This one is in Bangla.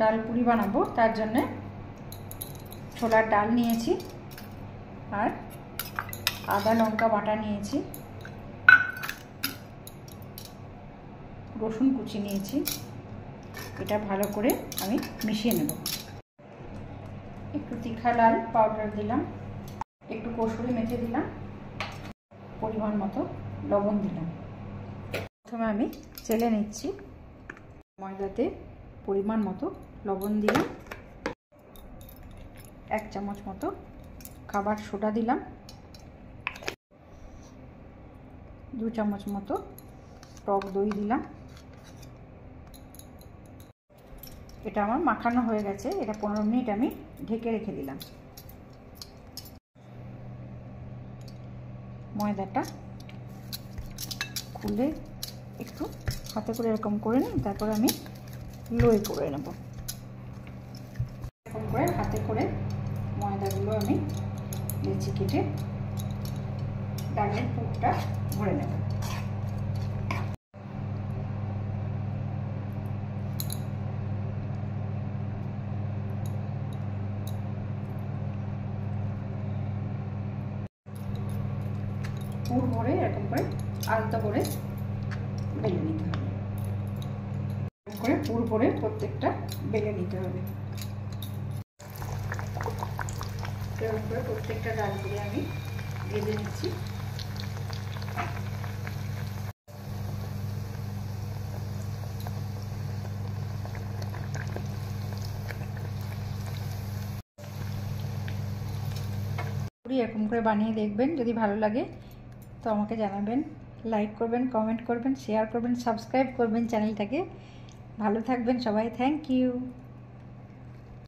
ডাল পুরি বানাবো, তার জন্য ছোলার ডাল নিয়েছি আর আদা লঙ্কা বাটা নিয়েছি, রসুন কুচি নিয়েছি। এটা ভালো করে আমি মিশিয়ে নেব। একটু তীখা লাল পাউডার দিলাম, একটু কসুরি মেথি দিলাম, পরিমাণ মতো লবণ দিলাম। প্রথমে আমি চেলে নিচ্ছি। ময়দাতে পরিমাণ মতো লবণ দিলাম, 1 চামচ মতো খাবার সোডা দিলাম, 2 চামচ মতো টক দই দিলাম। এটা আমার মাখানো হয়ে গেছে। এটা 15 মিনিট আমি ঢেকে রেখে দিলাম। ময়দাটা খুলে একটু হাতে করে এরকম করে নিই, তারপর আমি লোই করে নেব। এরকম করে হাতে করে ময়দাগুলো আমি লেচি কেটে ডালের পুরটা ভরে নেব। পুর ভরে এরকম করে আলতো করে বেলে নিতে হবে। এরকম করে পুর ভরে প্রত্যেকটা বেলে নিতে হবে। এরকম করে প্রত্যেকটা ডাল দিয়ে আমি ভেজে নিচ্ছি। এরকম করে বানিয়ে দেখবেন, যদি ভালো লাগে তো আমাকে জানাবেন, লাইক করবেন, কমেন্ট করবেন, শেয়ার করবেন, সাবস্ক্রাইব করবেন চ্যানেলটাকে। ভালো থাকবেন সবাই। Thank you.